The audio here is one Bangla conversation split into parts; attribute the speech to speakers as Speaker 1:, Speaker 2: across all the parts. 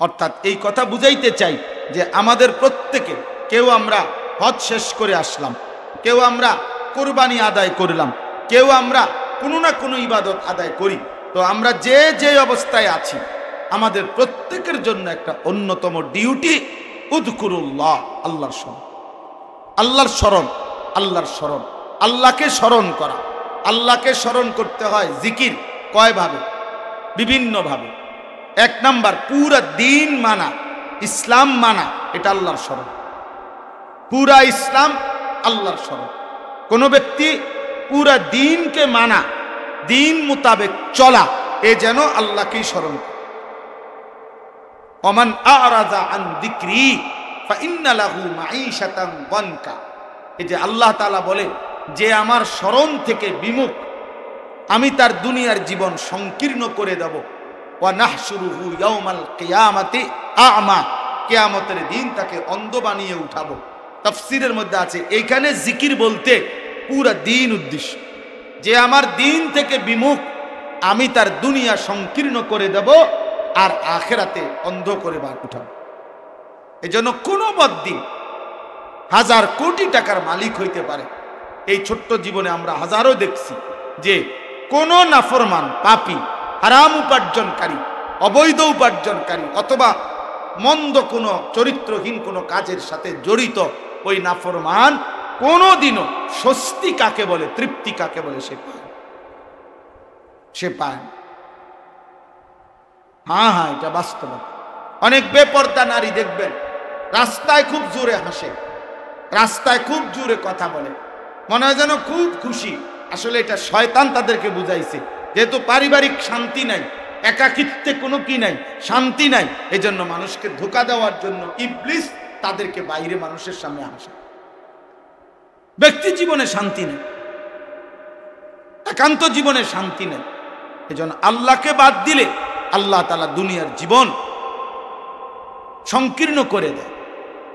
Speaker 1: অর্থাৎ এই কথা বুঝাইতে চাই যে আমাদের প্রত্যেকে, কেউ আমরা হজ শেষ করে আসলাম, কেউ আমরা কোরবানি আদায় করলাম, কেউ আমরা কোনো না কোনো ইবাদত আদায় করি, তো আমরা যে যে অবস্থায় আছি আমাদের প্রত্যেকের জন্য একটা অন্যতম ডিউটি উযকুরুল্লাহ, আল্লাহর স্মরণ, আল্লাহর স্মরণ, আল্লাহর স্মরণ, আল্লাহকে স্মরণ করা। আল্লাহকে স্মরণ করতে হয় জিকির কয়ভাবে? বিভিন্নভাবে। এক নাম্বার, পুরা দিন মানা, ইসলাম মানা, এটা আল্লাহর স্মরণ। পুরা ইসলাম আল্লাহর স্মরণ। কোন ব্যক্তি পুরা দিনকে মানা, দিন মোতাবেক চলা, এ যেন আল্লাহকেই স্মরণ করে। ওমান আ'রাযা আন যিকরি ফাইন্না লাহু মাঈশাতান দানকা। এই যে আল্লাহ তাআলা বলে যে আমার স্মরণ থেকে বিমুখ, আমি তার দুনিয়ার জীবন সংকীর্ণ করে দেব। ওয়া নাহশুরুহু ইয়াউমাল কিয়ামাতি আ'মা, কিয়ামতের দিন তাকে অন্ধ বানিয়ে উঠাবো। তাফসীরের মধ্যে আছে এইখানে জিকির বলতে পুরা দিন উদ্দেশ্য, যে আমার দিন থেকে বিমুখ, আমি তার দুনিয়া সংকীর্ণ করে দেব আর আখিরাতে অন্ধ করে উঠাবো। এজন্য কোনো বদ্দিন হাজার কোটি টাকার মালিক হইতে পারে। এই ছোট্ট জীবনে আমরা হাজারো দেখছি যে কোন নাফরমান, পাপী, হারাম উপার্জনকারী, অবৈধ উপার্জনকারী অথবা মন্দ কোনো চরিত্রহীন কোনো কাজের সাথে জড়িত ওই নাফরমান কোনোদিনও স্বস্তি কাকে বলে, তৃপ্তি কাকে বলে সে পায়। হ্যাঁ হ্যাঁ, এটা বাস্তব। অনেক বেপর্দা নারী দেখবেন রাস্তায় খুব জোরে হাসে, রাস্তায় খুব জোরে কথা বলে, মনে হয় যেন খুব খুশি। আসলে এটা শয়তান তাদেরকে বুঝাইছে, যেহেতু পারিবারিক শান্তি নাই, একাকিত্বে কোনো কি নাই, শান্তি নাই, এজন্য মানুষকে ধোঁকা দেওয়ার জন্য ইবলিস তাদেরকে বাইরে মানুষের সামনে হাসে। ব্যক্তি জীবনে শান্তি নেই, একান্ত জীবনে শান্তি নেই। এজন্য আল্লাহকে বাদ দিলে আল্লাহ তাআলা দুনিয়ার জীবন সংকীর্ণ করে দেয়।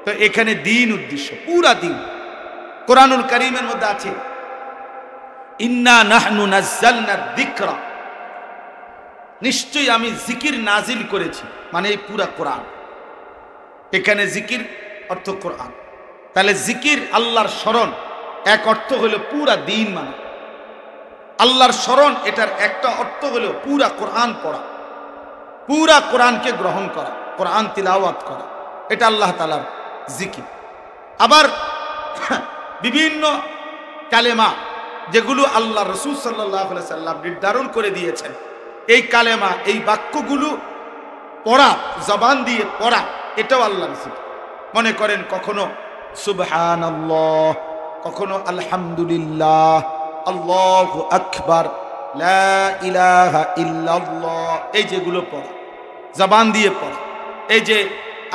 Speaker 1: তো এখানে দিন উদ্দেশ্য, পুরা দিন। কোরআনুল কারীমের মধ্যে আছে ইন্না নাহনু নাযালনা যিকরা, নিশ্চয়ই আমি জিকির নাজিল করেছি, মানে এই পুরা কোরআন। এখানে জিকির অর্থ কোরআন। তাহলে জিকির আল্লাহর স্মরণ, এক অর্থ হলো পুরা দিন মানে আল্লাহর স্মরণ। এটার একটা অর্থ হলো পুরা কোরআন পড়া, পুরা কোরআনকে গ্রহণ করা, কোরআন তিলাওয়াত করা, এটা আল্লাহ তাআলার জিকির। আবার বিভিন্ন কালেমা যেগুলো আল্লাহ রাসূল সাল্লাল্লাহু আলাইহি সাল্লাম নির্ধারণ করে দিয়েছেন, এই কালেমা, এই বাক্যগুলো পড়া, জবান দিয়ে পড়া, এটাও আল্লাহর জিকির। মনে করেন কখনো সুবহানাল্লাহ, কখনো আলহামদুলিল্লাহ, আল্লাহু আকবার, লা ইলাহা ইল্লাল্লাহ, এই যেগুলো পড়া, জবান দিয়ে পড়া। এই যে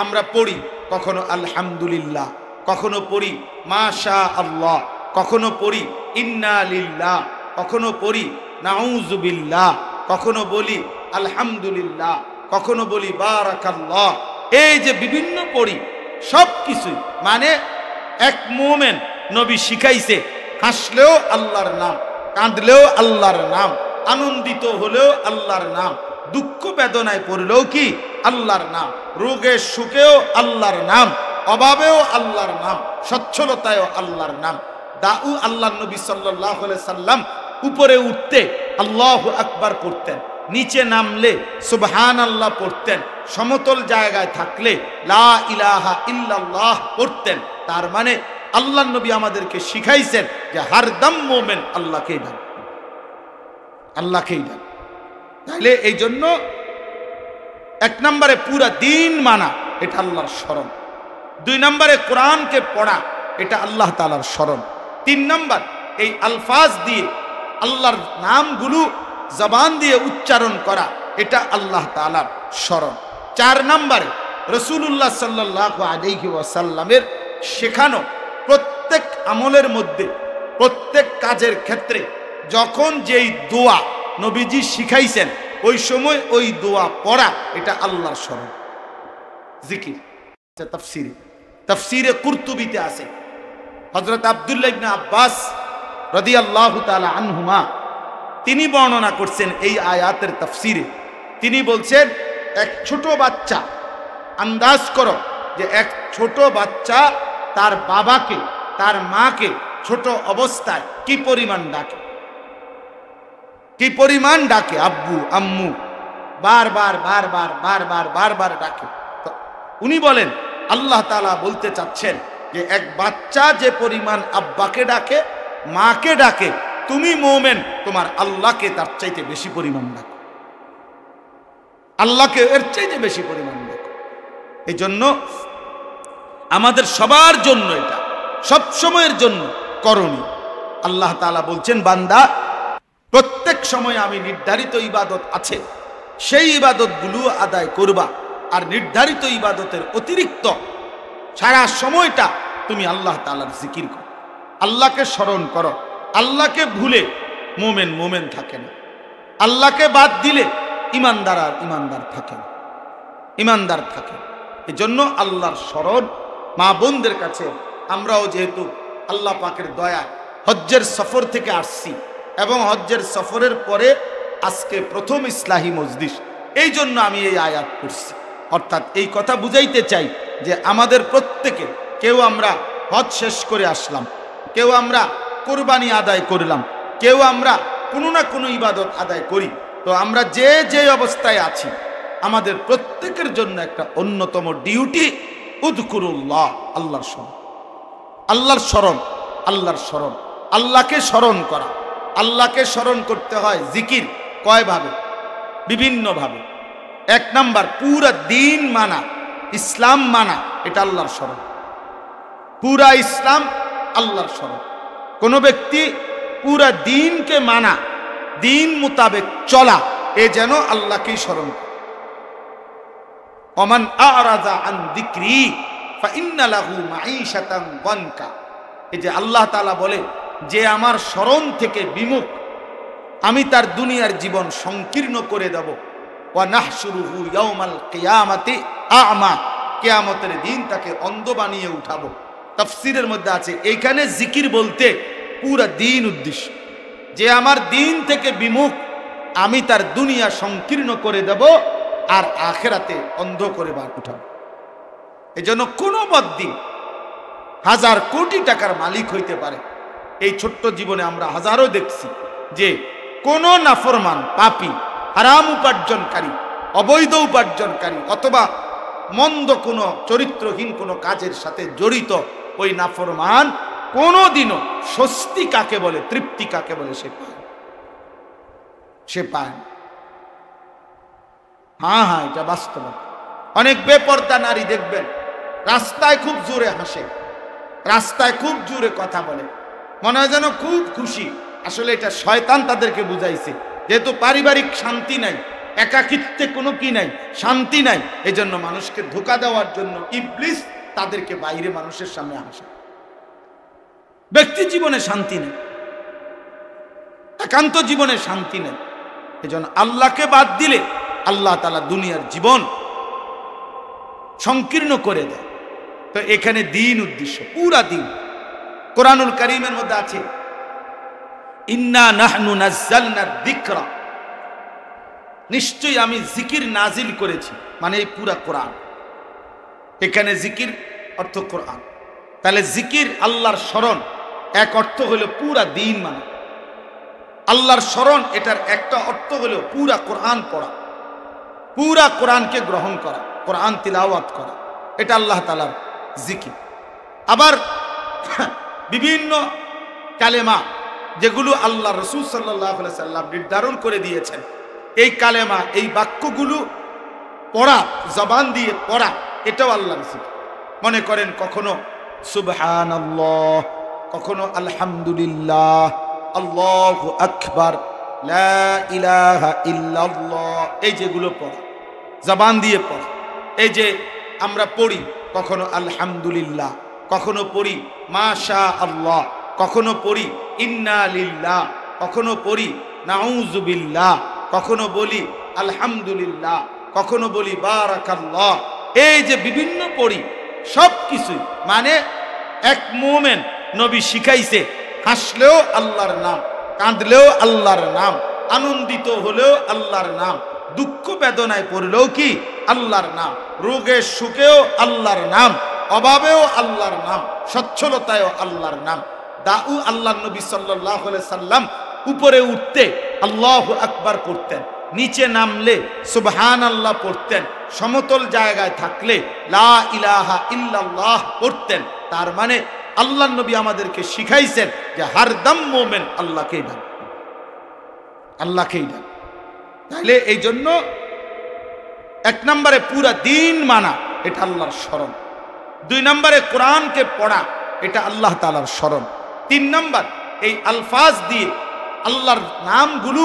Speaker 1: আমরা পড়ি কখনো আলহামদুলিল্লাহ, কখনো পড়ি মাশা আল্লাহ, কখনো পড়ি ইন্না লিল্লাহ, কখনো পড়ি নাউযু বিল্লাহ, কখনো বলি আলহামদুলিল্লাহ, কখনো বলি বারাকাল্লাহ। এই যে বিভিন্ন পড়ি, সব কিছুই মানে এক মুমিন, নবী শিখাইছে হাসলেও আল্লাহর নাম, কাঁদলেও আল্লাহর নাম, আনন্দিত হলেও আল্লাহর নাম, দুঃখ বেদনায় পড়লেও কি আল্লাহর নাম, রোগে সুখেও আল্লাহর নাম, অভাবেও আল্লাহর নাম, সচ্ছলতায়ও আল্লাহর নাম। দাউ আল্লাহ নবী সাল্লাল্লাহু আলাইহি সাল্লাম উপরে উঠতে আল্লাহু আকবার পড়তেন, নিচে নামলে সুবহানাল্লাহ পড়তেন, সমতল জায়গায় থাকলে লা ইলাহা ইল্লাল্লাহ পড়তেন। তার মানে আল্লাহ নবী আমাদেরকে শিখাইছেন যে হরদম মুমিন আল্লাহকেই ডাক, আল্লাহকেই ডাক। তাহলে এই জন্য এক নম্বরে পুরা দিন মানা, এটা আল্লাহর স্মরণ। দুই নম্বরে কোরআনকে পড়া, এটা আল্লাহ তাআলার স্মরণ। তিন নম্বর এই আলফাজ দিয়ে আল্লাহর নামগুলো জবান দিয়ে উচ্চারণ করা, এটা আল্লাহ তাআলার স্মরণ। চার নম্বরে রাসূলুল্লাহ সাল্লাল্লাহু আলাইহি ওয়াসাল্লামের শেখানো প্রত্যেক আমলের মধ্যে, প্রত্যেক কাজের ক্ষেত্রে যখন যেই দোয়া নবীজি শিখাইছেন ওই সময় ওই দোয়া পড়া, এটা আল্লাহর স্মরণ, জিকির। তাফসীরে কুরতুবীতে আছে হযরত আব্দুল্লাহ ইবনে আব্বাস রাদিয়াল্লাহু তাআলা আনহুমা, তিনি বর্ণনা করছেন এই আয়াতের তাফসীরে। তিনি বলছেন এক ছোট বাচ্চা আন্দাজ করো যে এক ছোট বাচ্চা তার বাবাকে তার মাকে ছোট অবস্থায় কি পরিমাণ ডাকে, কি পরিমাণ ডাকে, আব্বু আম্মু বারবার বারবার বারবার বারবার ডাকে। তো উনি বলেন আল্লাহ তাআলা বলতে চাচ্ছেন যে এক বাচ্চা যে পরিমাণ আব্বাকে ডাকে মাকে ডাকে, তুমি মুমিন তোমার আল্লাহকে তার চাইতে বেশি পরিমাণ ডাকো, আল্লাহকে এর চাইতে বেশি পরিমাণ ডাকো। এই জন্য আমাদের সবার জন্য এটা সব সময়ের জন্য করণীয়। আল্লাহ তাআলা বলছেন বান্দা প্রত্যেক সময় আমি নির্ধারিত ইবাদত আছে সেই ইবাদতগুলো আদায় করবা, আর নির্ধারিত ইবাদতের অতিরিক্ত সারা সময়টা তুমি আল্লাহ তাআলার জিকির করো, আল্লাহকে স্মরণ করো। আল্লাহকে ভুলে মোমেন মোমেন থাকে না, আল্লাহকে বাদ দিলে ইমানদার আর ইমানদার থাকে না, ইমানদার থাকে। এজন্য আল্লাহর স্মরণ মা বোনদের কাছে, আমরাও যেহেতু আল্লাহ পাকের দয়া হজ্জের সফর থেকে আসছি এবং হজ্জের সফরের পরে আজকে প্রথম ইসলাহি মজলিস, এই জন্য আমি এই আয়াত পড়ছি। অর্থাৎ এই কথা বুঝাইতে চাই যে আমাদের প্রত্যেকে, কেউ আমরা হজ শেষ করে আসলাম, কেউ আমরা কোরবানি আদায় করলাম, কেউ আমরা কোনো না কোনো ইবাদত আদায় করি, তো আমরা যে যে অবস্থায় আছি আমাদের প্রত্যেকের জন্য একটা অন্যতম ডিউটি উযকুরুল্লাহ, আল্লাহর স্মরণ, আল্লাহর স্মরণ, আল্লাহর স্মরণ, আল্লাহকে স্মরণ করা। আল্লাহকে স্মরণ করতে হয় জিকির কয়ভাবে? বিভিন্নভাবে। এক নাম্বার, পুরা দিন মানা, ইসলাম মানা, এটা আল্লাহর স্মরণ। পুরা ইসলাম আল্লাহর স্মরণ। কোন ব্যক্তি পুরা দিনকে মানা, দিন মোতাবেক চলা, এ যেন আল্লাহকেই স্মরণ করে। ওমান আরাযা আন যিকরি ফাইন্না লাহু মাঈশাতান দানকা। এই যে আল্লাহ তাআলা বলে যে আমার স্মরণ থেকে বিমুখ, আমি তার দুনিয়ার জীবন সংকীর্ণ করে দেব। ওয়া নাহশুরুহু ইয়াউমাল কিয়ামাতি আ'মা, কিয়ামতের দিন তাকে অন্ধ বানিয়ে উঠাবো। তাফসীরের মধ্যে আছে এইখানে জিকির বলতে পুরা দিন উদ্দেশ্য, যে আমার দিন থেকে বিমুখ আমি তার দুনিয়া সংকীর্ণ করে দেব আর আখিরাতে অন্ধ করে উঠাবো। এজন্য কোনো বদ্দিন হাজার কোটি টাকার মালিক হইতে পারে। এই ছোট্ট জীবনে আমরা হাজারো দেখছি যে কোন নাফরমান, পাপী, হারাম উপার্জনকারী, অবৈধ উপার্জনকারী অথবা মন্দ কোনো চরিত্রহীন কোনো কাজের সাথে জড়িত ওই নাফরমান কোনোদিনও স্বস্তি কাকে বলে, তৃপ্তি কাকে বলে সে পায়, সে পায়। হ্যাঁ হ্যাঁ, এটা বাস্তব। অনেক বেপর্দা নারী দেখবেন রাস্তায় খুব জোরে হাসে, রাস্তায় খুব জোরে কথা বলে, মনে হয় যেন খুব খুশি। আসলে এটা শয়তান তাদেরকে বুঝাইছে, যেহেতু পারিবারিক শান্তি নাই, একাকিত্বে কোনো কি নাই, শান্তি নাই, এজন্য মানুষকে ধোঁকা দেওয়ার জন্য ইবলিস তাদেরকে বাইরে মানুষের সামনে হাসে। ব্যক্তি জীবনে শান্তি নেই, একান্ত জীবনে শান্তি নেই। এজন্য আল্লাহকে বাদ দিলে আল্লাহ তাআলা দুনিয়ার জীবন সংকীর্ণ করে দেয়। তো এখানে দিন উদ্দেশ্য, পুরা দিন। কোরআনুল কারীমের মধ্যে আছে ইন্না নাহনু নাযালনা যিকরা, নিশ্চয়ই আমি জিকির নাজিল করেছি, মানে এই পুরা কোরআন। এখানে জিকির অর্থ কোরআন। তাহলে জিকির আল্লাহর স্মরণ, এক অর্থ হলো পুরা দিন মানে আল্লাহর স্মরণ। এটার একটা অর্থ হলো পুরা কোরআন পড়া, পুরা কোরআনকে গ্রহণ করা, কোরআন তিলাওয়াত করা, এটা আল্লাহ তাআলার জিকির। আবার বিভিন্ন কালেমা যেগুলো আল্লাহ রাসূল সাল্লাল্লাহু আলাইহি সাল্লাম নির্ধারণ করে দিয়েছেন, এই কালেমা, এই বাক্যগুলো পড়া, জবান দিয়ে পড়া, এটাও আল্লাহর জিকির। মনে করেন কখনো সুবহানাল্লাহ, কখনো আলহামদুলিল্লাহ, আল্লাহু আকবার, লা ইলাহা ইল্লাল্লাহ, এই যেগুলো পড়া, জবান দিয়ে পড়া। এই যে আমরা পড়ি কখনো আলহামদুলিল্লাহ, কখনো পড়ি মাশা আল্লাহ, কখনো পড়ি ইন্না লিল্লাহ, কখনো পড়ি নাউযু বিল্লাহ, কখনো বলি আলহামদুলিল্লাহ, কখনো বলি বারাকাল্লাহ। এই যে বিভিন্ন পড়ি, সব কিছুই মানে এক মুমিন, নবী শিখাইছে হাসলেও আল্লাহর নাম, কাঁদলেও আল্লাহর নাম, আনন্দিত হলেও আল্লাহর নাম, দুঃখ বেদনায় পড়লেও কি আল্লাহর নাম, রোগে সুখেও আল্লাহর নাম, অভাবেও আল্লাহর নাম, সচ্ছলতায়ও আল্লাহর নাম। দাউ আল্লাহর নবী সাল্লাল্লাহু আলাইহি সাল্লাম উপরে উঠতে আল্লাহু আকবার পড়তেন, নিচে নামলে সুবহানাল্লাহ পড়তেন, সমতল জায়গায় থাকলে লা ইলাহা ইল্লাল্লাহ পড়তেন। তার মানে আল্লাহর নবী আমাদেরকে শিখাইছেন যে হরদম মুমিন আল্লাহকেই ডাক, আল্লাহকেই ডাক। তাহলে এই জন্য এক নম্বরে পুরা দিন মানা, এটা আল্লাহর স্মরণ। দুই নম্বরে কোরআনকে পড়া, এটা আল্লাহ তাআলার স্মরণ। তিন নম্বর এই আলফাজ দিয়ে আল্লাহর নামগুলো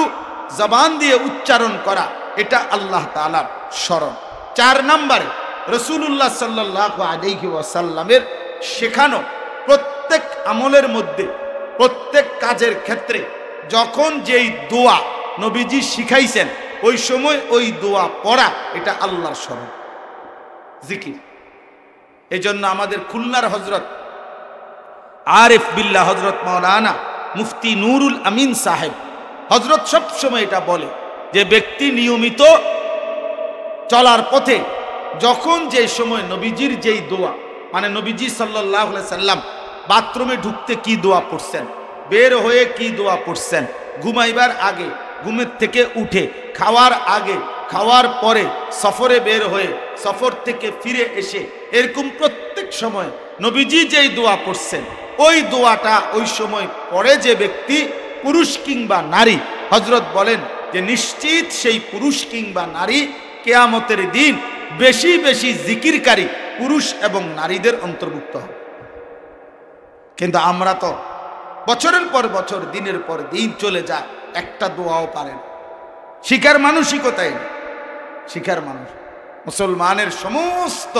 Speaker 1: জবান দিয়ে উচ্চারণ করা, এটা আল্লাহ তাআলার স্মরণ। চার নম্বরে রাসূলুল্লাহ সাল্লাল্লাহু আলাইহি ওয়াসাল্লামের শেখানো প্রত্যেক আমলের মধ্যে, প্রত্যেক কাজের ক্ষেত্রে যখন যেই দোয়া নবীজি শিখাইছেন ওই সময় ওই দোয়া পড়া, এটা আল্লাহর স্মরণ, জিকির। এই জন্য আমাদের খুলনার হযরত আরিফ বিল্লাহ হযরত মাওলানা মুফতি নুরুল আমিন সাহেব হযরত সব সময় এটা বলে যে ব্যক্তি নিয়মিত চলার পথে যখন যে সময় নবীজির যেই দোয়া, মানে নবীজি সাল্লাল্লাহু আলাইহি সাল্লাম বাথরুমে ঢুকতে কি দোয়া পড়ছেন, বের হয়ে কি দোয়া পড়ছেন, ঘুমাইবার আগে, ঘুমের থেকে উঠে, খাওয়ার আগে, খাওয়ার পরে, সফরে বের হয়ে, সফর থেকে ফিরে এসে, এরকম প্রত্যেক সময় নবীজি যেই দোয়া পড়ছেন ওই দোয়াটা ওই সময় পড়ে যে ব্যক্তি, পুরুষ কিংবা নারী, হযরত বলেন যে নিশ্চিত সেই পুরুষ কিংবা নারী কিয়ামতের দিন বেশি বেশি জিকিরকারী পুরুষ এবং নারীদের অন্তর্ভুক্ত হবে। কিন্তু আমরা তো বছরের পর বছর, দিনের পর দিন চলে যায়, একটা দোয়াও পারেন। শিখার মানসিকতাই নেই, শিখার মানুষ। মুসলমানের সমস্ত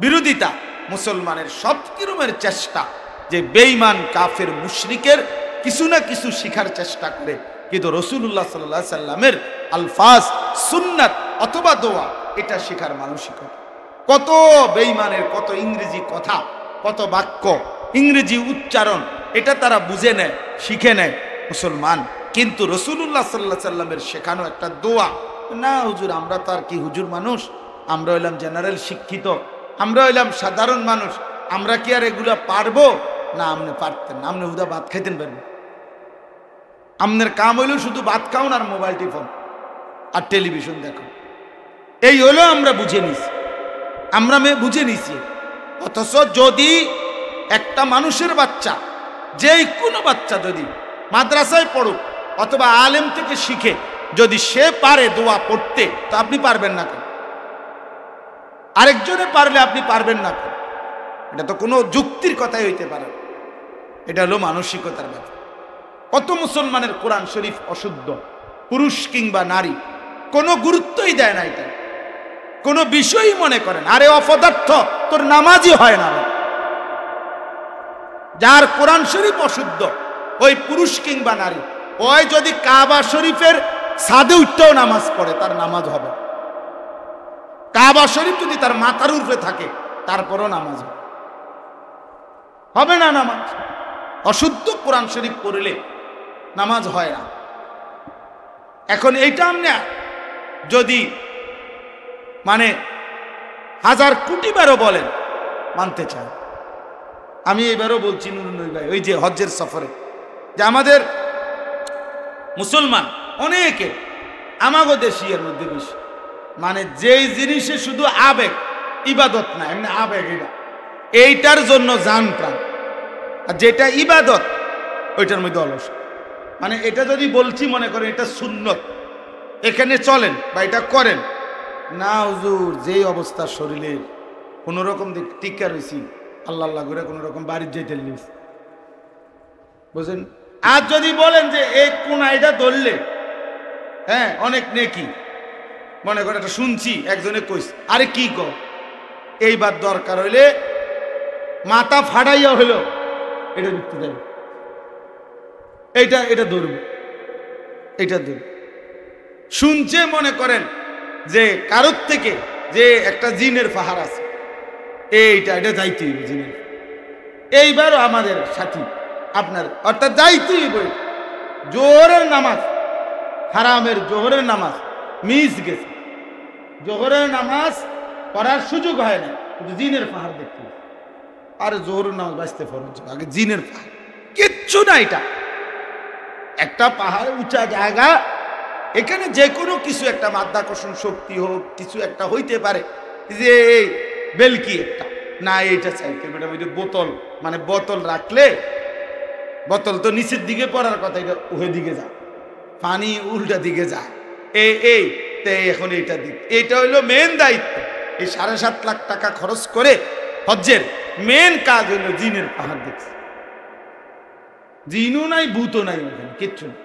Speaker 1: বিরোধিতা, মুসলমানের সব কিরমের চেষ্টা যে বেঈমান কাফের মুশরিকের কিছু না কিছু শিখার চেষ্টা করে, কিন্তু রাসূলুল্লাহ সাল্লাল্লাহু আলাইহি সাল্লামের আলফাজ, সুন্নাত অথবা দোয়া, এটা শিখার মানসিকতা। কত বেঈমানের কত ইংরেজি কথা, কত বাক্য, ইংরেজি উচ্চারণ, এটা তারা বুঝে নেয়, শিখে নেয় মুসলমান। কিন্তু রাসূলুল্লাহ সাল্লাল্লাহু আলাইহি সাল্লামের শেখানো একটা দোয়া, না হুজুর আমরা তো আর কি হুজুর মানুষ, আমরা হইলাম জেনারেল শিক্ষিত, আমরা হইলাম সাধারণ মানুষ, আমরা কি আর এগুলা পারবো? না, আপনি পারতেন না, আপনি হুদা ভাত খাইতেন পারবেন। আপনার কাম হইল শুধু ভাত খাওন আর মোবাইল টিফোন আর টেলিভিশন দেখো, এই হলো আমরা বুঝে নিছি, আমরা বুঝে নিছি। অথচ যদি একটা মানুষের বাচ্চা, যেই কোনো বাচ্চা যদি মাদ্রাসায় পড়ুক অথবা আলেম থেকে শিখে, যদি সে পারে দোয়া পড়তে, তো আপনি পারবেন না কেন? আরেকজনে পারলে আপনি পারবেন না কেন? এটা তো কোনো যুক্তির কথাই হইতে পারে। এটা হলো মানসিকতার ব্যাপার। কত মুসলমানের কোরআন শরীফ অশুদ্ধ, পুরুষ কিংবা নারী, কোনো গুরুত্বই দেয় না, এটা কোনো বিষয়ই মনে করেন। আরে অপদার্থ, তোর নামাজই হয় না। যার কোরআন শরীফ অশুদ্ধ, ওই পুরুষ কিংবা নারী, ওই যদি কাবা শরীফের ছাদে উঠতেও নামাজ পড়ে, তার নামাজ হবে। কাবা শরীফ যদি তার মাথার উপরে থাকে, তারপরও নামাজ হবে না। নামাজ অশুদ্ধ কোরআন শরীফ পড়লে নামাজ হয় না। এখন এইটা আপনি যদি মানে হাজার কোটি বারও বলেন, মানতে চায়। আমি এবারও বলছি নুরুন্নবী ভাই, ওই যে হজ্জের সফরে, যে আমাদের মুসলমান অনেকে, আমাগো দেশিয়ার মধ্যে বেশি, মানে যেই জিনিসে শুধু আবেগ, ইবাদত না, এমনি আবেগ, এইটার জন্য জান প্রাণ, আর যেটা ইবাদত ওইটার মধ্যে অলস। মানে এটা যদি বলছি মনে করেন এটা সুন্নত, এখানে চলেন বা এটা করেন না, হুজুর যেই অবস্থা শরীরের, কোনো রকম টিকা রয়েছি, আল্লাহ আল্লাহ করে কোনো রকম বাড়ির যেতে নিস, বুঝলেন। আর যদি বলেন যে এই কোন আইটা ধরলে, হ্যাঁ অনেক নেকি, মনে করে এটা শুনছি একজনে কইস, আরে কি গো, এইবার দরকার হইলে মাথা ফাটাইয়া হইল এটা দেখতে যাবে, এটা ধরবে, এটা ধরবে। শুনছে মনে করেন যে কারোর থেকে যে একটা জিনের পাহাড় আছে, এটা যাইতে হইবে জিনের। এইবারও আমাদের সাথী আপনার, অর্থাৎ যাইতে হইবে জোহরের নামাজ, হারামের জোহরের নামাজ মিস গেছে, জোহরের নামাজ পড়ার সুযোগ হয় না, কিন্তু জিনের পাহাড় দেখতে। আর জোহরের নামাজ বাঁচতে ফরজ, আগে জিনের পাহাড় কিচ্ছু না। এটা একটা পাহাড়, উঁচা জায়গা, এখানে যে কোনো কিছু একটা মাধ্যাকর্ষণ শক্তি হোক, কিছু একটা হইতে পারে। যে বেলকি একটা না, এইটা চাইতে বোতল, মানে বোতল রাখলে বোতল তো নিচের দিকে পড়ার কথা, এটা ওহে দিকে যায়, পানি উল্টা দিকে যায়। এই এখন এইটা দিক, এটা হইলো মেন দায়িত্ব। এই 7.5 লাখ টাকা খরচ করে হজ্জের মেন কাজ হইলো জিনের পাহাড় দেখছে। জিনও নাই, ভূতও নাই, ওখানে কিচ্ছু নেই,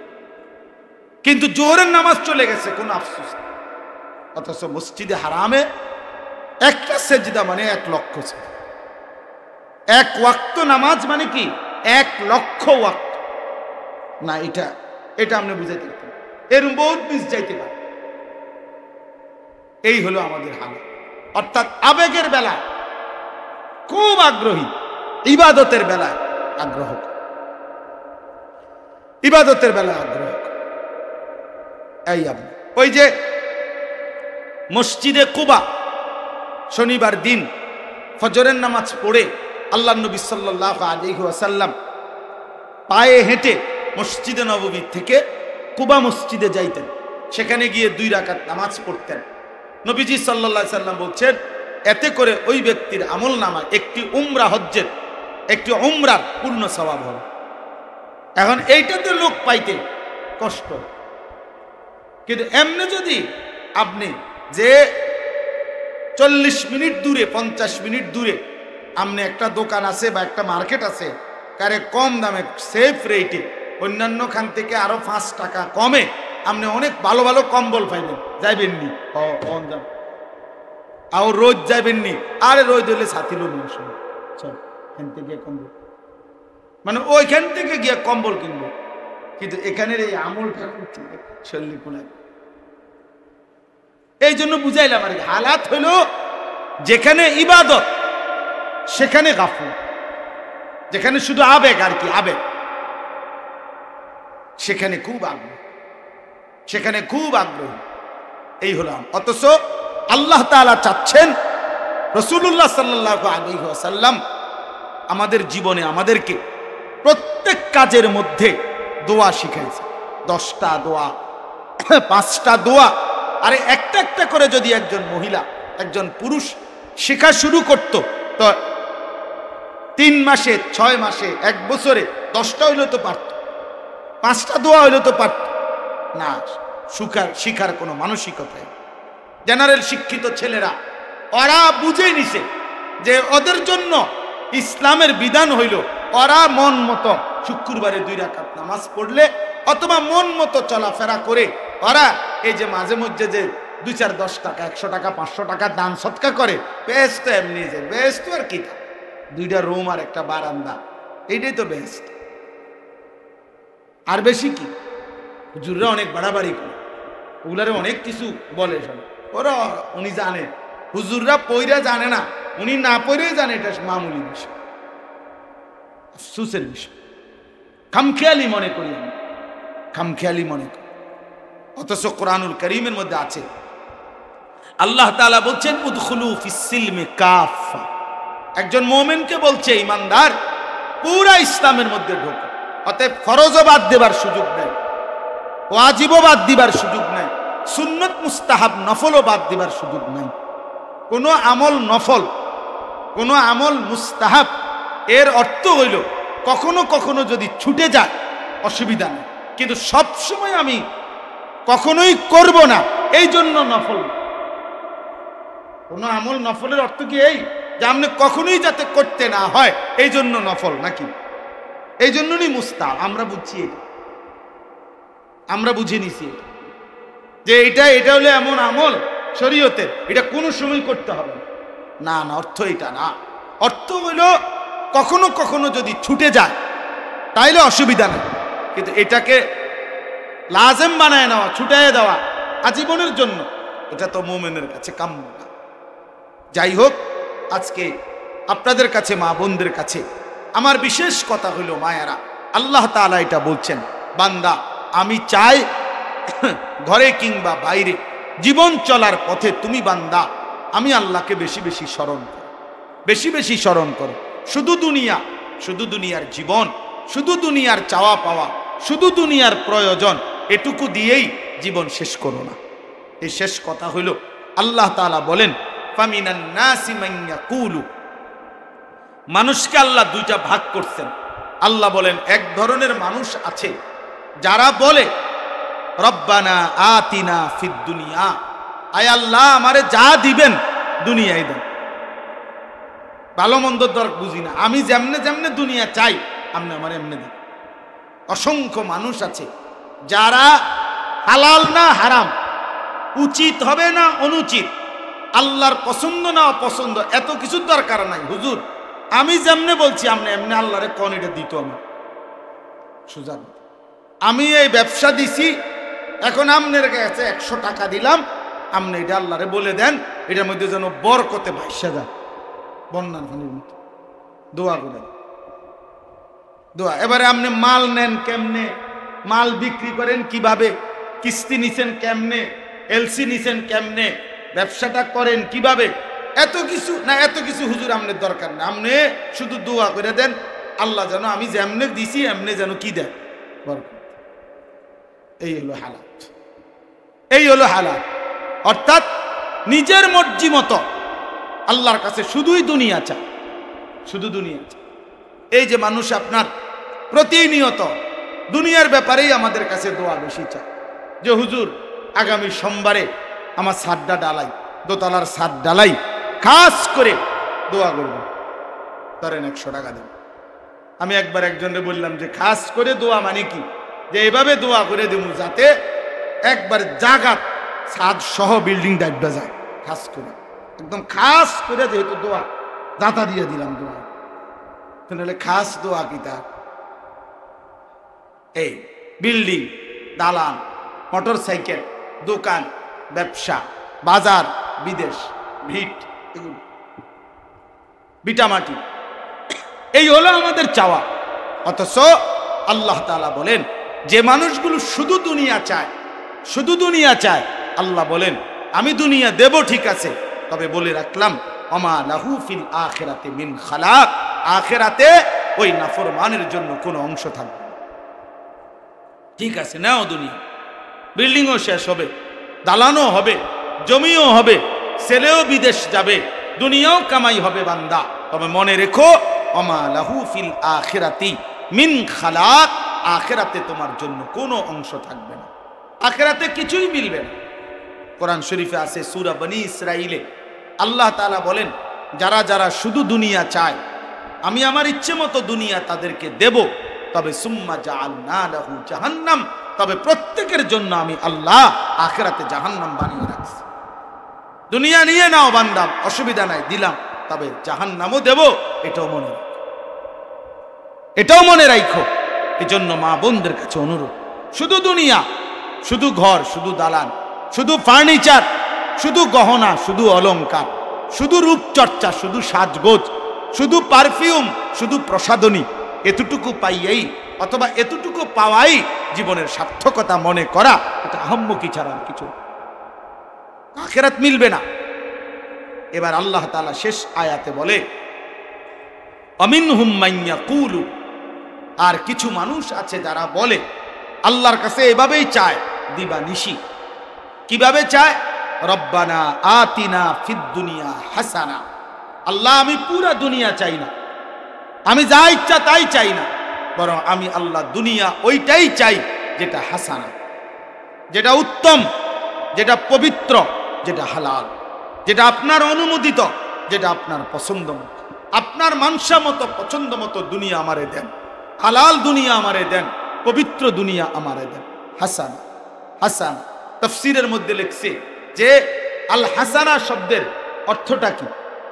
Speaker 1: কিন্তু জোহরের নামাজ চলে গেছে, কোনো আফসোস। অথচ মসজিদে হারামে একটা সেজদা মানে 1 লক্ষ সেজদা। 1 ওয়াক্ত নামাজ মানে কি 1 লক্ষ ওয়াক্ত না। এটা আপনি বুঝাইতে পারতেন, এরকম বহুত মিস যাইতে পারে। এই হলো আমাদের হাল। অর্থাৎ আবেগের বেলায় খুব আগ্রহী, ইবাদতের বেলায় আগ্রহ, ইবাদতের বেলায় আগ্রহ। এই আপনি ওই যে মসজিদে কুবা শনিবার দিন ফজরের নামাজ পড়ে আল্লাহ নবী সাল্লাল্লাহু আলাইহি ওয়াসাল্লাম পায়ে হেঁটে মসজিদে নববী থেকে কুবা মসজিদে যাইতেন। সেখানে গিয়ে 2 রাকাত নামাজ পড়তেন। নবীজি সাল্লাল্লাহু আলাইহি ওয়াসাল্লাম বলছেন, এতে করে ওই ব্যক্তির আমল নামায় একটি উমরা হজ্জের, একটি উমরার পূর্ণ সওয়াব হবে। এখন এইটাতে লোক পাইতে কষ্ট, কিন্তু এমনি যদি আপনি যে 40 মিনিট দূরে, 50 মিনিট দূরে আপনি একটা দোকান আছে বা একটা মার্কেট আছে, কারে কম দামে সেফ রেটে অন্যান্য খান থেকে আরো 5 টাকা কমে আপনি অনেক ভালো ভালো কম্বল পাইবেন, যাইবেননি আর রোজ যাইবেননি। আরে রোজ হলে সাথী লোক এখান থেকে কম্বল, মানে ওইখান থেকে গিয়ে কম্বল কিনবো, কিন্তু এখানের এই আমলটা শরীরে কোনায়। এই জন্য বুঝাইলাম আর হালাত হইল যেখানে ইবাদত সেখানে গাফল, যেখানে শুধু আবেগ আর কি আবেগ, সেখানে খুব আগ্রহ, সেখানে খুব আগ্রহ। এই হলাম। অথচ আল্লাহ তাআলা চাচ্ছেন রাসূলুল্লাহ সাল্লাল্লাহু আলাইহি ওয়াসাল্লাম আমাদের জীবনে আমাদেরকে প্রত্যেক কাজের মধ্যে দোয়া শিখাইছে। 10টা দোয়া, 5টা দোয়া। আরে একটা একটা করে যদি একজন মহিলা, একজন পুরুষ শেখা শুরু করত, তো 3 মাসে, 6 মাসে, 1 বছরে 10টা হইলে তো পারত, 5টা দোয়া হইলে তো পারত না। শিখার কোনো মানসিকতা। জেনারেল শিক্ষিত ছেলেরা ওরা বুঝে নিছে যে ওদের জন্য ইসলামের বিধান হইল ওরা মন মতো শুক্রবারে 2 রাকাত নামাজ পড়লে অথবা মন মতো চলাফেরা করে ওরা এই যে মাঝে মধ্যে যে 2-4 10 টাকা, 100 টাকা, 500 টাকা দান সৎকার করে, বেস্ট তো এমনি যে বেস্ট আর কি, 2টা রুম আর একটা বারান্দা, এইটাই তো বেস্ট। আর বেশি কি? হুজুররা অনেক বাড়াবাড়ি করে, ওগুলারে অনেক কিছু বলে, ওরা উনি জানে, হুজুররা পইরা জানে না, উনি না পইরেই জানে এটা মামুলি বিষয়, আফসোসের বিষয়। খামখেয়ালি মনে করি আমি, খামখেয়ালি মনে করি। অথচ কোরআনুল কারীমের মধ্যে আছে, আল্লাহ তাআলা বলছেন উদখুলু ফিস সিলমি কাফা। একজন মুমিনকে বলছে, ইমানদার পুরা ইসলামের মধ্যে ঢোকো। অতএব ফরজও বাদ দেবার সুযোগ নেই, ওয়াজিবও বাদ দিবার সুযোগ নাই, সুন্নত মুস্তাহাব নফলও বাদ দিবার সুযোগ নাই। কোনো আমল নফল, কোনো আমল মুস্তাহাব এর অর্থ হইল কখনো কখনো যদি ছুটে যায় অসুবিধা নেই, কিন্তু সব সময় আমি কখনোই করব না এই জন্য নফল। কোনো আমল নফলের অর্থ কি এই যে আপনি কখনোই যাতে করতে না হয় এই জন্য নফল নাকি? এই জন্যই মুস্তাহাব। আমরা বুঝছি, আমরা বুঝে নিছি যে এটা হলো এমন আমল শরীয়তের, এটা কোনো সময় করতে হবে না। না, অর্থ এটা না। অর্থ হইল কখনো কখনো যদি ছুটে যায় তাইলে অসুবিধা নেই, কিন্তু এটাকে লাজেম বানায় নেওয়া, ছুটাইয়ে দেওয়া আজীবনের জন্য, এটা তো মুমিনের কাছে কাম্য না। যাই হোক, আজকে আপনাদের কাছে, মা বোনদের কাছে আমার বিশেষ কথা হইল, মায়েরা, আল্লাহ তাআলা এটা বলছেন, বান্দা আমি চাই ঘরে কিংবা বাইরে জীবন চলার পথে তুমি বান্দা আমি আল্লাহকে বেশি বেশি স্মরণ করো, বেশি বেশি স্মরণ করো। শুধু দুনিয়া, শুধু দুনিয়ার জীবন, শুধু দুনিয়ার চাওয়া পাওয়া, শুধু দুনিয়ার প্রয়োজন, এটুকু দিয়েই জীবন শেষ করো না। এই শেষ কথা হইল আল্লাহ তাআলা বলেন ফামিনান নাসি মান ইয়াকুলু, মানুষকে আল্লাহ দুইটা ভাগ করছেন। আল্লাহ বলেন এক ধরনের মানুষ আছে যারা বলে রব্বানা আতিনা ফিদ দুনিয়া, আয় আল্লাহ আমারে যা দিবেন দুনিয়ায় দেন। ভালো মন্দ দর বুঝি না, আমি যেমনে যেমনে দুনিয়া চাই আপনি আমার এমনি দেন। অসংখ্য মানুষ আছে যারা হালাল না হারাম, উচিত হবে না অনুচিত, আল্লাহর পছন্দ না অপছন্দ, এত কিছু দরকার নাই। হুজুর আমি যেমনে বলছি আপনি এমনি আল্লাহরে কোন এটা দিত আমার সুজান। আমি এই ব্যবসা দিছি, এখন আপনার কাছে 100 টাকা দিলাম, আপনি এটা আল্লাহরে বলে দেন এটার মধ্যে যেন বরকতে ভাইসা যায়, বন্যার পানির মতো দোয়া করে দোয়া। এবারে আপনি মাল নেন কেমনে, মাল বিক্রি করেন কিভাবে, কিস্তি নিছেন কেমনে, এলসি নিছেন কেমনে, ব্যবসাটা করেন কিভাবে, এত কিছু না, এত কিছু হুজুর আপনার দরকার না। আপনি শুধু দোয়া করে দেন আল্লাহ যেন আমি যেমনে দিছি এমনি যেন কি দেন বরকত। এই হলো হালাত, এই হলো হালাত। অর্থাৎ নিজের মর্জি মতো আল্লাহর কাছে শুধুই দুনিয়া চায়, শুধু দুনিয়া চায়। এই যে মানুষ আপনার প্রতিনিয়ত দুনিয়ার ব্যাপারেই আমাদের কাছে দোয়া বেশি চায়, যে হুজুর আগামী সোমবারে আমার ছাদটা ডালাই, দোতলার ছাদ ডালাই, খাস করে দোয়া করব, ধরেন 100 টাকা দেব। আমি একবার একজনকে বললাম যে খাস করে দোয়া মানে কি, যে এভাবে দোয়া করে দেব যাতে একবার জাগাত ছাদ সহ বিল্ডিং ডাইবা যায়, খাস করে একদম খাস করে, যেহেতু দোয়া দাতা দিয়ে দিলাম দোয়া, তাহলে খাস দোয়া কি তার এই বিল্ডিং, দালান, মোটর সাইকেল, দোকান, ব্যবসা, বাজার, বিদেশ, ভিট, এগুলো বিটামাটি, এই হলো আমাদের চাওয়া। অথচ আল্লাহ তাআলা বলেন যে মানুষগুলো শুধু দুনিয়া চায়, শুধু দুনিয়া চায়, আল্লাহ বলেন আমি দুনিয়া দেব ঠিক আছে, তবে বলে রাখলাম ওমা লাহু ফিল আখিরাতি মিন খালাক, আখিরাতে ওই নাফরমানের জন্য কোনো অংশ থাকবে না। ঠিক আছে নাও দুনিয়া, বিল্ডিংও শেষ হবে, দালানও হবে, জমিও হবে, ছেলেও বিদেশ যাবে, দুনিয়াও কামাই হবে বান্দা, তবে মনে রেখো ওমা লাহু ফিল আখিরাতি মিন খালাক, আখিরাতে তোমার জন্য কোনো অংশ থাকবে না, আখিরাতে কিছুই মিলবে না। কোরআন শরীফে আছে সূরা বনী ইসরাঈলে আল্লাহ তাআলা বলেন যারা যারা শুধু দুনিয়া চায় আমি আমার ইচ্ছে মতো দুনিয়া তাদেরকে দেব, তবে সুম্মা জাআলনা লাহু জাহান্নাম, তবে প্রত্যেকের জন্য আমি আল্লাহ আখিরাতে জাহান্নাম বানিয়ে রাখছি। দুনিয়া নিয়ে নাও বান্দা, অসুবিধা নাই দিলাম, তবে জাহান্নামও দেব, এটাও মনে রাখো, এটাও মনে রাখো। এজন্য মা বোনদের কাছে অনুরোধ, শুধু দুনিয়া, শুধু ঘর, শুধু দালান, শুধু ফার্নিচার, শুধু গহনা, শুধু অলংকার, শুধু রূপচর্চা, শুধু সাজগোজ, শুধু পারফিউম, শুধু প্রসাধনী, এতটুকু পাইয়াই অথবা এতটুকু পাওয়াই জীবনের সার্থকতা মনে করা, এটা আহাম্মকি ছাড়া আর কিছু, আখিরাত মিলবে না। এবার আল্লাহ তাআলা শেষ আয়াতে বলে আমিনহুম মান ইয়াকুলু, আর কিছু মানুষ আছে যারা বলে আল্লাহর কাছে এভাবেই চায় দিবানিশি। কিভাবে চায়? রব্বানা আতিনা ফিদ দুনিয়া হাসানা, আল্লাহ আমি পুরা দুনিয়া চাই না, আমি যা ইচ্ছা তাই চাই না, বরং আমি আল্লাহ দুনিয়া ওইটাই চাই যেটা হাসানা, যেটা উত্তম, যেটা পবিত্র, যেটা হালাল, যেটা আপনার অনুমোদিত, যেটা আপনার পছন্দ মতো, আপনার মানসা মতো পছন্দ মতো দুনিয়া আমারে দেন, হালাল দুনিয়া আমারে দেন, পবিত্র দুনিয়া আমারে দেন। হাসানা, হাসানা তাফসীরের মধ্যে লিখছে যে আল হাসানা শব্দের অর্থটা কি,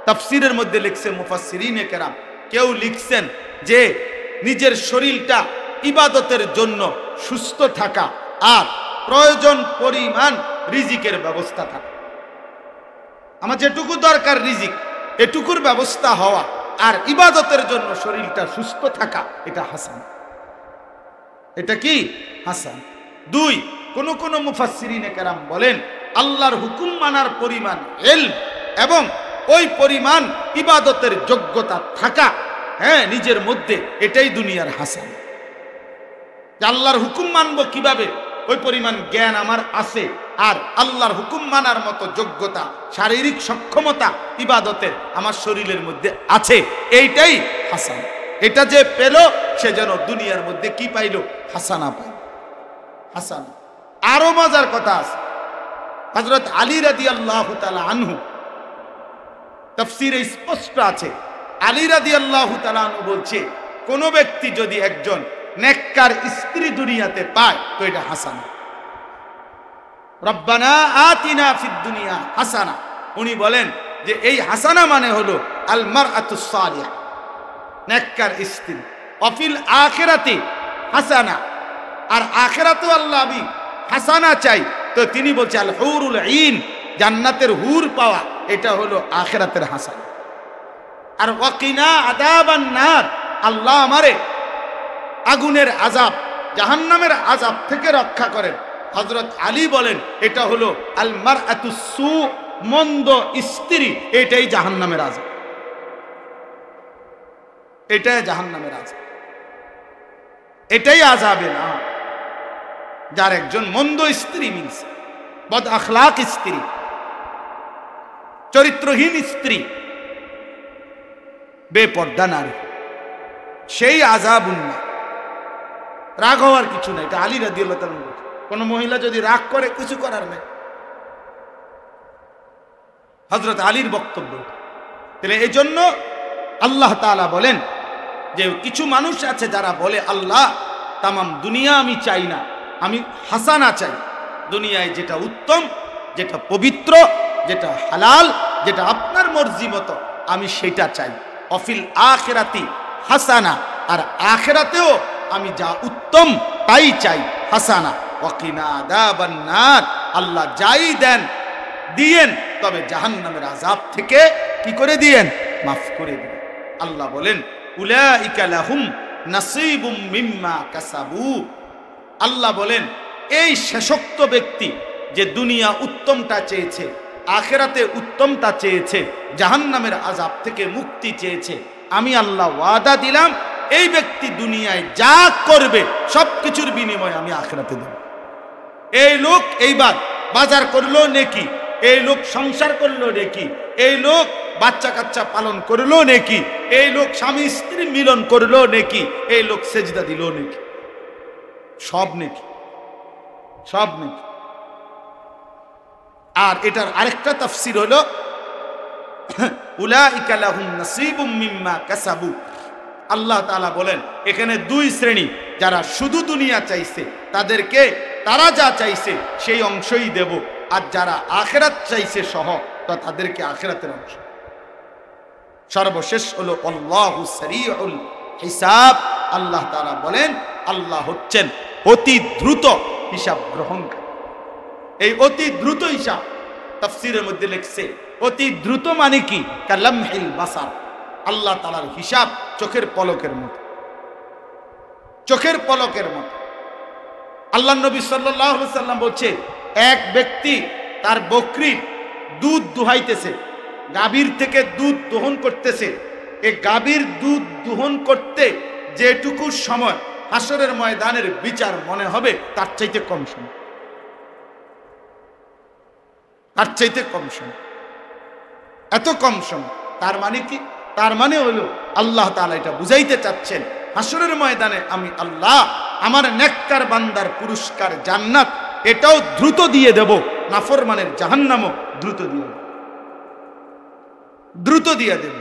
Speaker 1: তাফসীরের মধ্যে লিখছে মুফাসসিরিনে কেরাম, কেউ লিখছেন যে নিজের শরীরটা ইবাদতের জন্য সুস্থ থাকা আর প্রয়োজন পরিমাণ রিজিকের ব্যবস্থা থাকা, আমার যেটুকু দরকার রিজিক এটুকুর ব্যবস্থা হওয়া আর ইবাদতের জন্য শরীরটা সুস্থ থাকা, এটা হাসান। এটা কি হাসান। দুই, কোন কোন মুফাসসিরিনে কেরাম বলেন আল্লাহর হুকুম মানার পরিমাণ ইলম এবং ওই পরিমাণ ইবাদতের যোগ্যতা থাকা, হ্যাঁ, নিজের মধ্যে, এটাই দুনিয়ার হাসান। আল্লাহর হুকুম মানবো কিভাবে, ওই পরিমাণ জ্ঞান আমার আছে, আর আল্লাহর হুকুম মানার মতো যোগ্যতা, শারীরিক সক্ষমতা ইবাদতের আমার শরীরের মধ্যে আছে, এইটাই হাসান। এটা যে পেল সে যেন দুনিয়ার মধ্যে কি পাইল, হাসানা পাইল, হাসানা। আরো মজার কথা আছে, হযরত আলী রাদিয়াল্লাহু তাআলা আনহু, তাফসীরে স্পষ্ট আছে, আলী রাদিয়াল্লাহু তাআলা আনহু বলছে, কোন ব্যক্তি যদি একজন নেককার স্ত্রী দুনিয়াতে পায় তো এটা হাসানা। রব্বানা আতিনা ফিদ দুনিয়া হাসানা। উনি বলেন যে এই হাসানা মানে হলো আল মারআতুস সালিহা, নেককার স্ত্রী। অফিল আখিরাতি হাসানা, আর আখিরাতেও আল্লাহ আমি হাসানা চাই। তো তিনি বলছে আল হুরুল ঈন, জান্নাতের হুর পাওয়া, এটা হলো আখিরাতের হাসানা। আর ওয়াকিনা আযাবান নার, আল্লাহ আমারে আগুনের আযাব, জাহান্নামের আযাব থেকে রক্ষা করেন। হযরত আলী বলেন এটা হলো আল মারআতুস সু, মন্দ স্ত্রী, এটাই জাহান্নামের আযাব, এটাই জাহান্নামের আযাব, এটাই আযাবে না। যার একজন মন্দ স্ত্রী মিলছে, বদ আখলাক স্ত্রী, চরিত্রহীন স্ত্রী, বেপর্দা নারী, সেই আযাবুন না। রাগ হওয়ার কিছু নাই, এটা আলী রাদিয়াল্লাহু তাআলা বলেন। কোন মহিলা যদি রাগ করে কিছু করার নেই, হযরত আলীর বক্তব্য। তাহলে এই জন্য আল্লাহ তাআলা বলেন যে কিছু মানুষ আছে যারা বলে আল্লাহ তামাম দুনিয়া আমি চাই না, আমি হাসানা চাই, দুনিয়ায় যেটা উত্তম, যেটা পবিত্র, যেটা হালাল, যেটা আপনার মর্জি মতো, আমি সেটা চাই। অফিল আখিরাতি হাসানা, আর আখিরাতেও আমি যা উত্তম তাই চাই, হাসানা। ওয়াকিনা আযাবান নার, আল্লাহ যাই দেন দিয়েন, তবে জাহান্নামের আযাব থেকে কি করে দিয়েন, মাফ করে দিন। আল্লাহ বলেন উলাইকা লাহুম নাসীবুম মিম্মা কাসাবু। আল্লাহ বলেন এই শেষোক্ত ব্যক্তি যে দুনিয়া উত্তমটা চেয়েছে, আখিরাতে উত্তমটা চেয়েছে, জাহান্নামের আযাব থেকে মুক্তি চেয়েছে, আমি আল্লাহ ওয়াদা দিলাম এই ব্যক্তি দুনিয়ায় যা করবে সবকিছুর বিনিময়ে আমি আখিরাতে দেব। এই লোক এইবার বাজার করলো নেকি, এই লোক সংসার করলো নেকি, এই লোক বাচ্চা কাচ্চা পালন করলো নেকি, এই লোক স্বামী স্ত্রী মিলন করলো নেকি, এই লোক সেজদা দিল নেকি, সব নেকি, সব নেকি। আর এটার আরেকটা তাফসীর হলো উলাইকা লাহুম নাসীবুম মিম্মা কাসাবু। আল্লাহ তাআলা বলেন এখানে দুই শ্রেণী, যারা শুধু দুনিয়া চাইছে তাদেরকে তারা যা চাইছে সেই অংশই দেব, আর যারা আখিরাত চাইছে সহ তো তাদেরকে আখিরাতের অংশ। সর্বশেষ হলো আল্লাহু সারিউল হিসাব। আল্লাহ তাআলা বলেন আল্লাহ হচ্ছেন অতি দ্রুত হিসাব গ্রহণকারী। এই অতি দ্রুত হিসাব তাফসীরের মধ্যে লিখছে অতি দ্রুত মানে কি, কালামহিল বাসার, আল্লাহ তাআলার হিসাব চোখের পলকের মতো, চোখের পলকের মতো। আল্লাহ নবী সাল্লাল্লাহু আলাইহি সাল্লাম বলছে এক ব্যক্তি তার বকরির দুধ দুহাইতেছে, গাভীর থেকে দুধ দহন করতেছে, এই গাভীর দুধ দহন করতে যেটুকু সময় হাসরের ময়দানের বিচার মনে হবে তার চাইতে কম সময়, তার চাইতে কম সময়, এত কম সময়। তার মানে কি, তার মানে হলো আল্লাহ তাআলা এটা বুঝাইতে চাচ্ছেন হাসরের ময়দানে আমি আল্লাহ আমার নেককার বান্দার পুরস্কার জান্নাত এটাও দ্রুত দিয়ে দেব, নাফরমানের জাহান্নামও দ্রুত দিয়ে দেব, দ্রুত দিয়ে দেব।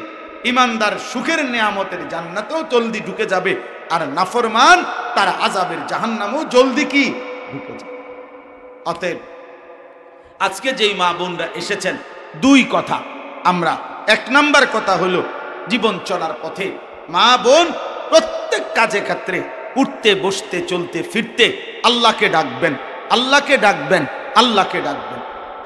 Speaker 1: ইমানদার সুখের নিয়ামতের জান্নাতেও জলদি ঢুকে যাবে, আর নাফরমান তার আযাবের জাহান্নামও জলদি কি ঢুকে যাবে। অতএব আজকে যেই মা বোনরা এসেছেন, দুই কথা আমরা, এক নাম্বার কথা হলো জীবন চলার পথে মা বোন প্রত্যেক কাজে ক্ষেত্রে উঠতে বসতে চলতে ফিরতে আল্লাহকে ডাকবেন, আল্লাহকে ডাকবেন, আল্লাহকে ডাকবেন।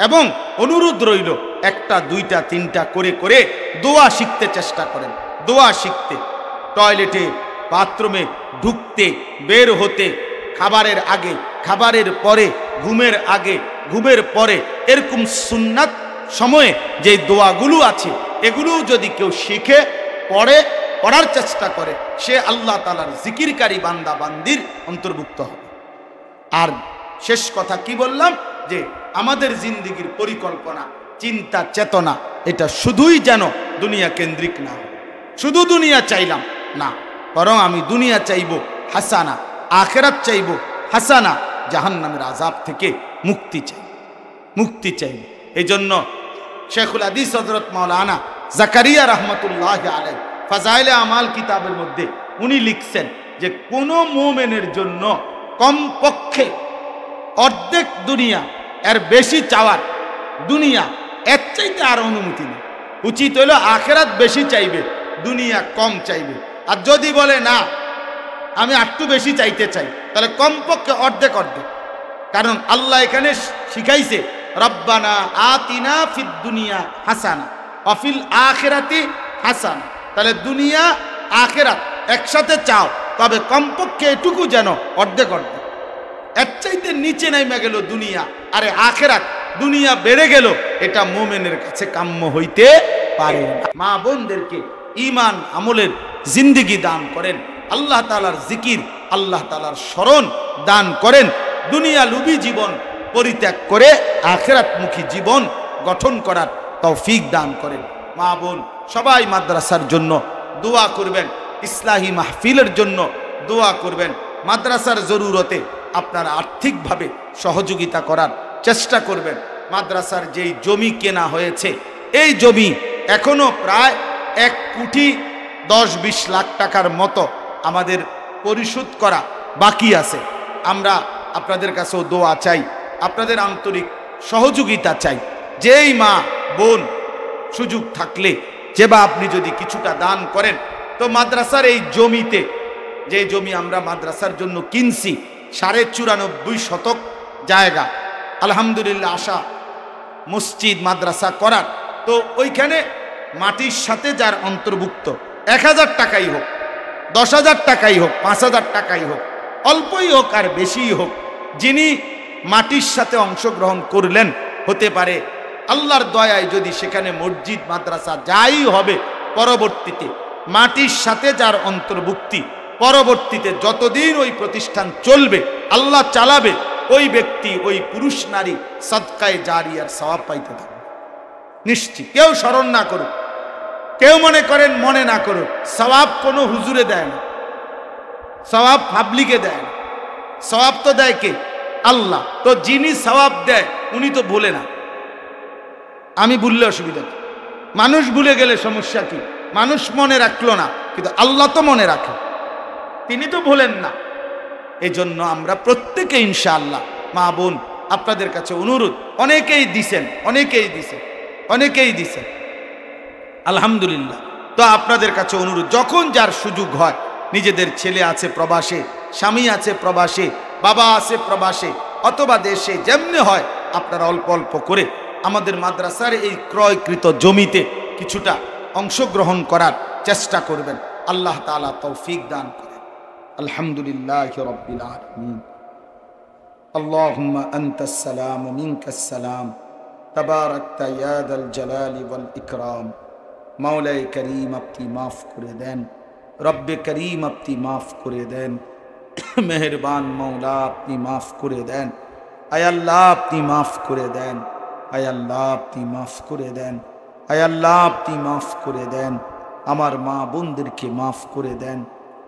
Speaker 1: এবং অনুরোধ রইল একটা দুইটা তিনটা করে করে দোয়া শিখতে চেষ্টা করেন। দোয়া শিখতে, টয়লেটে বাথরুমে ঢুকতে বের হতে, খাবারের আগে খাবারের পরে, ঘুমের আগে ঘুমের পরে এরকম সুন্নাত সময়ে যে দোয়াগুলো আছে এগুলো যদি কেউ শিখে পড়ার চেষ্টা করে সে আল্লাহ তাআলার জিকিরকারী বান্দা বান্দির অন্তর্ভুক্ত হবে। আর শেষ কথা কি বললাম, যে আমাদের জিন্দেগির পরিকল্পনা, চিন্তা, চেতনা এটা শুধুই যেন দুনিয়া কেন্দ্রিক না হয়। শুধু দুনিয়া চাইলাম না, বরং আমি দুনিয়া চাইব হাসানা, আখিরাত চাইব হাসানা, জাহান্নামের আযাব থেকে মুক্তি চাইব। এই জন্য শেখুল হাদিস হযরত মাওলানা জাকারিয়া রাহমাতুল্লাহ আলাইহি ফাজাইলে আমাল কিতাবের মধ্যে উনি লিখছেন যে কোন মুমিনের জন্য কমপক্ষে অর্ধেক দুনিয়া এর বেশি চাওয়ার, দুনিয়া এর চাইতে আর অনুমতি নেই। উচিত হইল আখিরাত বেশি চাইবে, দুনিয়া কম চাইবে। আর যদি বলে না আমি একটু বেশি চাইতে চাই, তাহলে কমপক্ষে অর্ধেক। কারণ আল্লাহ এখানে শিখাইছে রব্বানা আতিনা ফিদ দুনিয়া হাসানা ওয়া ফিল আখিরাতি হাসানা। তাহলে দুনিয়া আখিরাত একসাথে চাও, তবে কমপক্ষে এটুকু যেন অর্ধেক। এর চাইতে নিচে নাইমা গেল দুনিয়া আরে আখিরাত, দুনিয়া বেড়ে গেল, এটা মুমিনের কাছে কাম্য হইতে পারে না। মা বোনদেরকে ঈমান আমলের জিন্দেগি দান করেন, আল্লাহ তাআলার জিকির, আল্লাহ তাআলার স্মরণ দান করেন। দুনিয়া লুবী জীবন পরিত্যাগ করে আখিরাতমুখী জীবন গঠন করার তৌফিক দান করেন। মা বোন সবাই মাদ্রাসার জন্য দোয়া করবেন, ইসলাহি মাহফিলের জন্য দোয়া করবেন। মাদ্রাসার জরুরতে আপনারা আর্থিকভাবে সহযোগিতা করার চেষ্টা করবেন। মাদ্রাসার যেই জমি কেনা হয়েছে, এই জমি এখনো প্রায় 1,10-20 লাখ টাকার মতো আমাদের পরিশোধ করা বাকি আছে। আমরা আপনাদের কাছেও দোয়া চাই, আপনাদের আন্তরিক সহযোগিতা চাই। যেই মা বোন সুযোগ থাকলে যেবা আপনি যদি কিছুটা দান করেন, তো মাদ্রাসার এই জমিতে, যে জমি আমরা মাদ্রাসার জন্য কিনছি 94.5 শতক জায়গা, আলহামদুলিল্লাহ আশা মসজিদ মাদ্রাসা করার, তো ওইখানে মাটির সাথে যার অন্তর্ভুক্ত 1000 টাকাই হোক, 10,000 টাকাই হোক, 5,000 টাকাই হোক, অল্পই হোক আর বেশিই হোক, যিনি মাটির সাথে অংশগ্রহণ করলেন, হতে পারে আল্লাহর দয়ায় যদি সেখানে মসজিদ মাদ্রাসা যাই হবে, পরবর্তীতে মাটির সাথে যার অন্তর্ভুক্তি, পরবর্তীতে যতদিন ওই প্রতিষ্ঠান চলবে, আল্লাহ চালাবে, ওই ব্যক্তি, ওই পুরুষ নারী সাদকায়ে জারিয়ার সওয়াব পাইতে থাকবে নিশ্চিত। কেউ স্মরণ না করুক, কেউ মনে করেন মনে না করুক, সওয়াব কোনো হুজুরে দেয় না, সওয়াব পাবলিকে দেয় না, সওয়াব তো দেয় কে? আল্লাহ। তো যিনি সওয়াব দেয় উনি তো ভুলে না। আমি ভুললে অসুবিধা কি? মানুষ ভুলে গেলে সমস্যা কি? মানুষ মনে রাখলো না, কিন্তু আল্লাহ তো মনে রাখে, তিনি তো ভুলেন না। এই জন্য আমরা প্রত্যেকে ইনশাআল্লাহ, মা বোন আপনাদের কাছে অনুরোধ, অনেকেই দিছেন আলহামদুলিল্লাহ। তো আপনাদের কাছে অনুরোধ, যখন যার সুযোগ হয়, নিজেদের ছেলে আছে প্রবাসে, স্বামী আছে প্রবাসে, বাবা আছে প্রবাসে অথবা দেশে, যেমনি হয় আপনারা অল্প অল্প করে আমাদের মাদ্রাসার এই ক্রয়কৃত জমিতে কিছুটা অংশগ্রহণ করার চেষ্টা করবেন। আল্লাহ তাআলা তৌফিক দান করেন। আলহামদুলিল্লাহি রাব্বিল আলামিন। আল্লাহুম্মা আনতাস সালাম ওয়া মিনকাস সালাম, তাবারাকতা ইয়া যাল জালালি ওয়াল ইকরাম। মাওলায়ে করিম আপনি মাফ করে দেন, রব্বে করিম আপনি মাফ করে দেন, মেহেরবান মওলা আপনি মাফ করে দেন। আয় আল্লাহ আপনি মাফ করে দেন, আয় আল্লাহ আপনি মাফ করে দেন, আয় আল্লাহ আপনি মাফ করে দেন। আমার মা বোনদেরকে মাফ করে দেন,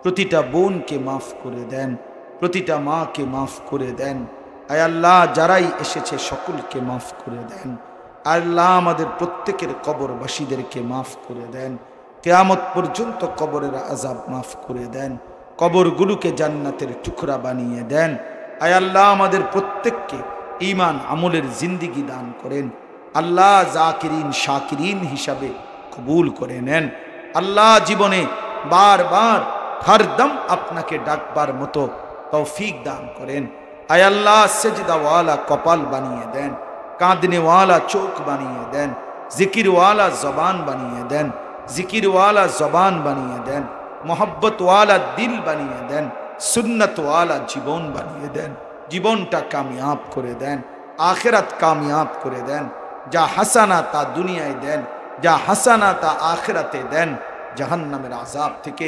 Speaker 1: প্রতিটা বোনকে মাফ করে দেন, প্রতিটা মাকে মাফ করে দেন। আয় আল্লাহ যারাই এসেছে সকলকে মাফ করে দেন। আল্লাহ আমাদের প্রত্যেকের কবরবাসীদেরকে মাফ করে দেন, কিয়ামত পর্যন্ত কবরের আযাব মাফ করে দেন, কবরগুলোকে জান্নাতের টুকরা বানিয়ে দেন। আয় আল্লাহ আমাদের প্রত্যেককে ঈমান আমলের জিন্দেগি দান করেন। আল্লাহ জাকিরিন শাকিরিন হিসাবে কবুল করে নেন। আল্লাহ জীবনে বারবার হরদম আপনাকে ডাকবার মতো তৌফিক দান করেন। আয় আল্লাহ সেজদাওয়ালা কপাল বানিয়ে দেন, কাঁদনেওয়ালা চোখ বানিয়ে দেন, জিকিরওয়ালা জবান বানিয়ে দেন, জিকিরওয়ালা জবান বানিয়ে দেন, মোহব্বতওয়ালা দিল বানিয়ে দেন, সুন্নতওয়ালা জীবন বানিয়ে দেন, জীবনটা কামিয়াব করে দেন। আখিরাত কামিয়াব করে দেন। যা হাসানা তা দুনিয়ায় দেন, যা হাসানা তা আখিরাতে দেন। জাহান্নামের আযাব থেকে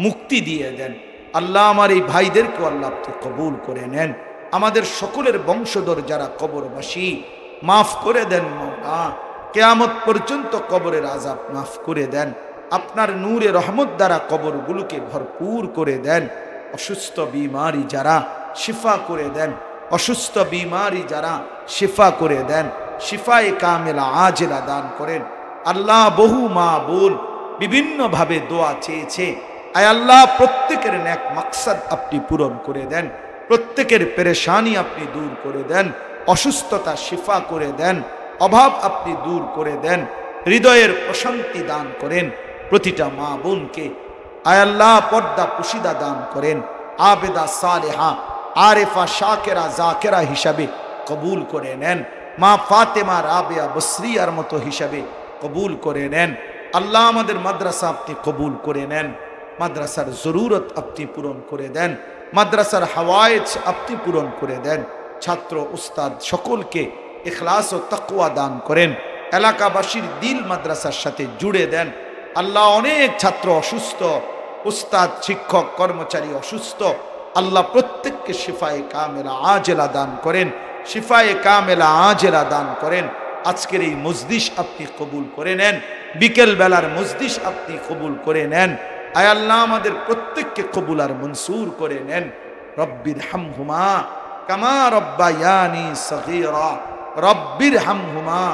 Speaker 1: মুক্তি দিয়ে দেন। আল্লাহ আমার এই ভাইদেরকে আল্লাহ আপনি কবুল করে নেন। আমাদের সকলের বংশধর যারা কবরবাসী, মাফ করে দেন মওলা। কিয়ামত পর্যন্ত কবরের আযাব মাফ করে দেন। আপনার নূরে রহমত দ্বারা কবরগুলোকে ভরপুর করে দেন। অসুস্থ বিমারি যারা শিফা করে দেন, অসুস্থ বিমারি যারা শিফা করে দেন, শিফায়ে কামেলা আজেলা দান করেন। আল্লাহ বহু মা বোন বিভিন্নভাবে দোয়া চেয়েছে, আয় আল্লাহ প্রত্যেকের নেক মাকসাদ আপনি পূরণ করে দেন, প্রত্যেকের পেরেশানি আপনি দূর করে দেন, অসুস্থতা শিফা করে দেন, অভাব আপনি দূর করে দেন, হৃদয়ের প্রশান্তি দান করেন। প্রতিটা মা বোনকে আয় আল্লাহ পর্দা পুশিদা দান করেন। আবেদা সালেহা আরেফা শাকেরা জাকেরা হিসাবে কবুল করে নেন। মা ফাতেমা রাবেয়া বসরিয়ার মতো হিসাবে কবুল করে নেন। আল্লাহ আমাদের মাদ্রাসা আপনি কবুল করে নেন। মাদ্রাসার জরুরত আপনি পূরণ করে দেন। মাদ্রাসার হাওয়ায়েজ আপনি পূরণ করে দেন। ছাত্র উস্তাদ সকলকে ইখলাস ও তাকওয়া দান করেন। এলাকাবাসীর দিল মাদ্রাসার সাথে জুড়ে দেন। আল্লাহ অনেক ছাত্র অসুস্থ, উস্তাদ শিক্ষক কর্মচারী অসুস্থ, আল্লাহ প্রত্যেককে শিফায়ে কামেলা আজেলা দান করেন, শিফায়ে কামেলা আজেলা দান করেন। আজকের এই মজলিস আপনি কবুল করে নেন। বিকেল বেলার মজলিস আপনি কবুল করে নেন। আয় আল্লাহ আমাদের প্রত্যেককে কবুল আর মনসুর করে নেন। রব্বির হামহুমা কামা রব্বায়ানি সগীরা, রব্বির হামহুমা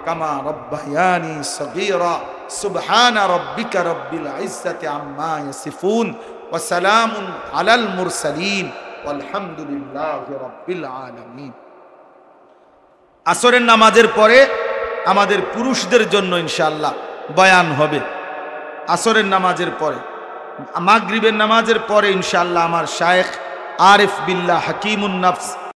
Speaker 1: কামা রব্বায়ানি সগীরা। সুবহান রব্বিকা রব্বিল ইজ্জাতি আম্মা ইয়াসিফুন ওয়া সালামুন আলাল মুরসালিন ওয়ালহামদুলিল্লাহি রাব্বিল আলামিন। আসরের নামাজের পরে আমাদের পুরুষদের জন্য ইনশাআল্লাহ বয়ান হবে। আসরের নামাজের পরে, মাগরিবের নামাজের পরে ইনশাআল্লাহ আমার শায়েখ আরিফ বিল্লাহ হাকিমুন নফস